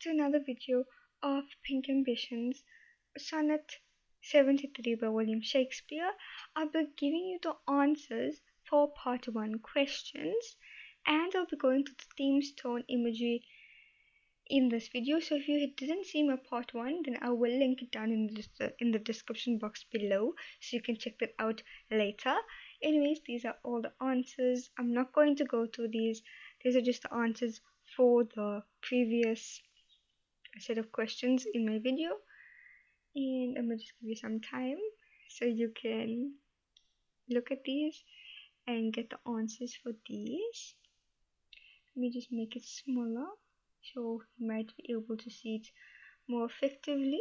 back to another video of Pink Ambitions, Sonnet 73 by William Shakespeare. I'll be giving you the answers for part 1 questions, and I'll be going to the themes, tone, imagery in this video. So if you didn't see my part 1, then I will link it down in the description box below, so you can check that out later. Anyways, these are all the answers. I'm not going to go through these. These are just the answers for the previous set of questions in my video, and I'm gonna just give you some time so you can look at these and get the answers for these. Let me just make it smaller so you might be able to see it more effectively.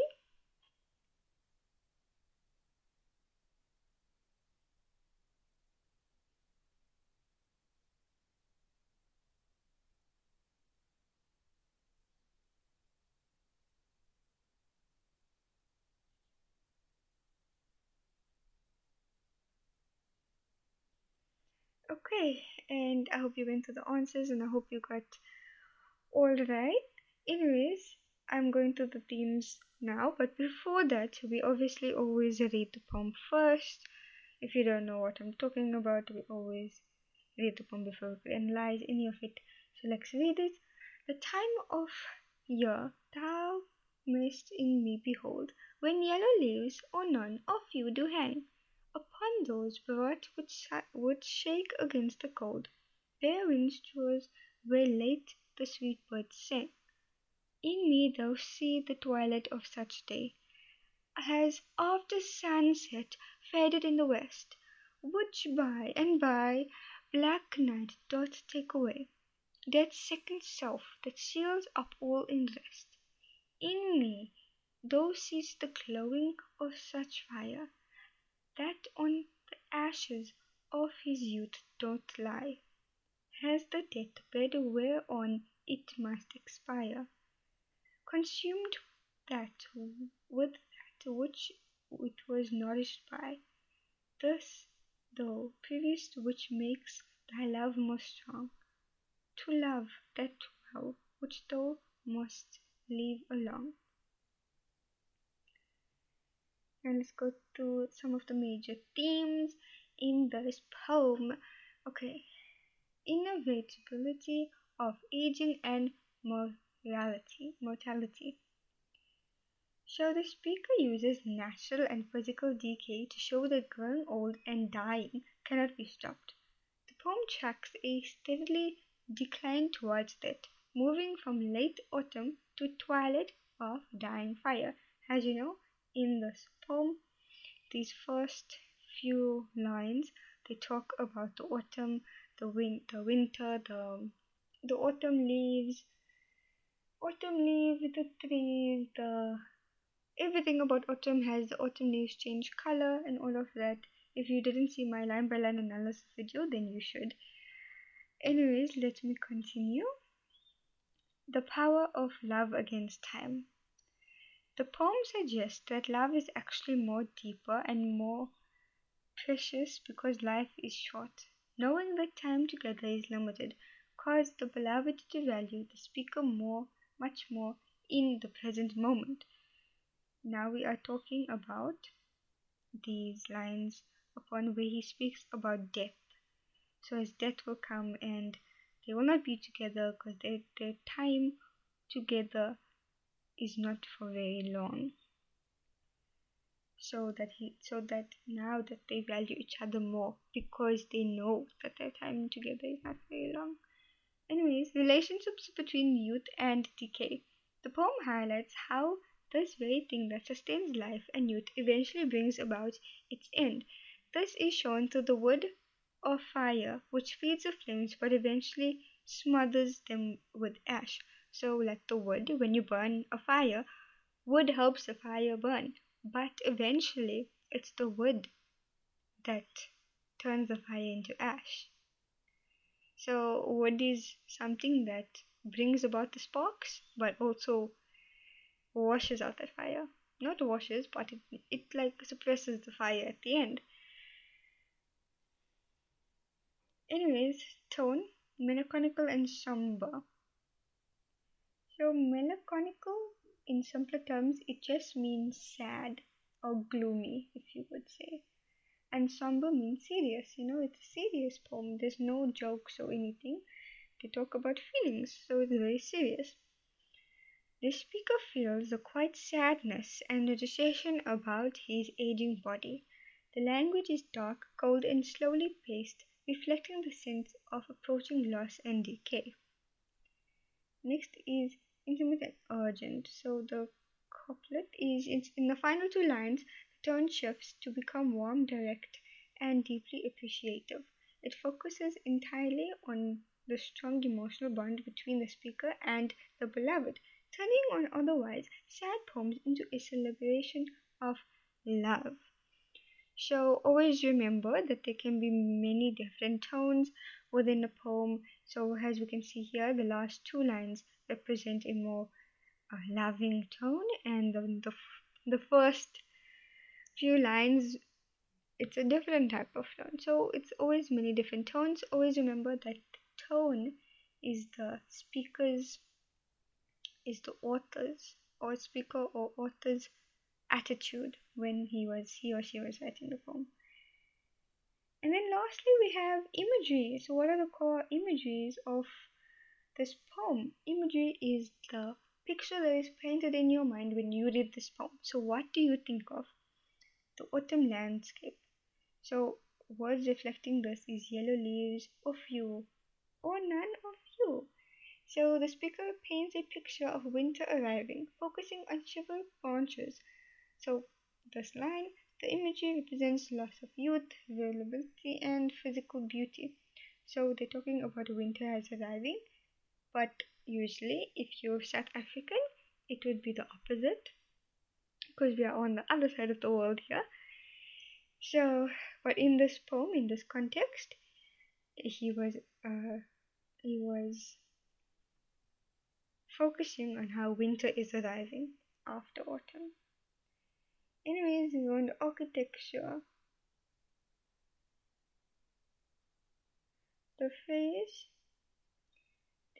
Okay, and I hope you went through the answers and I hope you got all right. Anyways, I'm going to the themes now, but before that, we obviously always read the poem first. If you don't know what I'm talking about, we always read the poem before we analyze any of it. So let's read it. The time of year thou mayst in me behold, when yellow leaves or none or few do hang upon those broad which shake against the cold, their wings draws where late the sweet birds sing. In me thou see the twilight of such day, as after sunset faded in the west, which by and by black night doth take away, that second self that seals up all in rest. In me thou seest the glowing of such fire, that on the ashes of his youth doth lie, as the death-bed whereon it must expire, consumed that with that which it was nourished by. Thus thou previous which makes thy love most strong, to love that well which thou must leave along. And let's go to some of the major themes in this poem. Okay, inevitability of aging and mortality. So the speaker uses natural and physical decay to show that growing old and dying cannot be stopped. The poem tracks a steadily decline towards that, moving from late autumn to twilight of dying fire. As you know, in this poem, these first few lines, they talk about the autumn, the winter, the autumn leaves, the trees, the everything about autumn has the autumn leaves change color and all of that. If you didn't see my line by line analysis video, then you should. Anyways, let me continue. The power of love against time. The poem suggests that love is actually more deeper and more precious because life is short. Knowing that time together is limited caused the beloved to value the speaker much more in the present moment. Now we are talking about these lines upon where he speaks about death. So as death will come and they will not be together because their time together is not for very long. So that now that they value each other more because they know that their time together is not very long. Anyways, relationships between youth and decay. The poem highlights how this very thing that sustains life and youth eventually brings about its end. This is shown through the wood of fire, which feeds the flames but eventually smothers them with ash. So like the wood, when you burn a fire, wood helps the fire burn, but eventually it's the wood that turns the fire into ash. So wood is something that brings about the sparks but also washes out that fire. Not washes, but it like suppresses the fire at the end. Anyways, tone, melancholical and somber. So, melancholical, in simpler terms, it just means sad or gloomy, if you would say. And somber means serious. It's a serious poem. There's no jokes or anything. They talk about feelings, so it's very serious. The speaker feels a quiet sadness and a recession about his aging body. The language is dark, cold, and slowly paced, reflecting the sense of approaching loss and decay. Next is intimate and urgent. So the couplet is in the final two lines, the tone shifts to become warm, direct, and deeply appreciative. It focuses entirely on the strong emotional bond between the speaker and the beloved, turning on otherwise sad poems into a celebration of love. So always remember that there can be many different tones within a poem. So as we can see here, the last two lines represent a more loving tone, and the first few lines, it's a different type of tone. So it's always many different tones. Always remember that tone is the speaker's, is the author's or speaker or author's attitude when he or she was writing the poem. And then lastly, we have imagery. So, what are the core imageries of this poem? Imagery is the picture that is painted in your mind when you read this poem. So, what do you think of? The autumn landscape. So, words reflecting this is yellow leaves of you or none of you. So, the speaker paints a picture of winter arriving, focusing on shivered branches. So, this line, the imagery represents loss of youth, vulnerability, and physical beauty. So, they're talking about winter as arriving, but usually, if you're South African, it would be the opposite because we are on the other side of the world here. So, but in this poem, in this context, he was uh, he was focusing on how winter is arriving after autumn. Anyways, we on architecture. The phrase,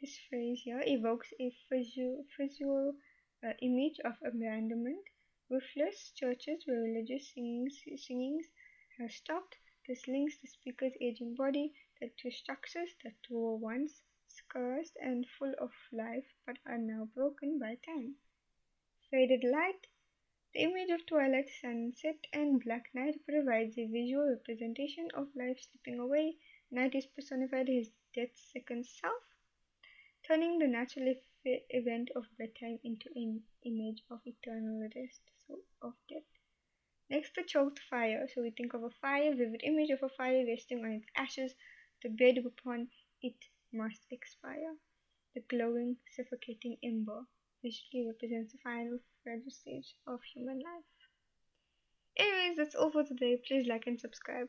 this phrase here evokes a visual image of abandonment, roofless churches where religious singings have stopped. This links the speaker's aging body to structures that were once scarce and full of life but are now broken by time. Faded light, the image of twilight, sunset, and black night provides a visual representation of life slipping away. Night is personified as death's second self, turning the natural event of bedtime into an image of eternal rest, so of death. Next, the choked fire. So we think of a fire, vivid image of a fire resting on its ashes, the bed upon it must expire. The glowing, suffocating ember visually represents the final fragile stage of human life. Anyways, that's all for today. Please like and subscribe.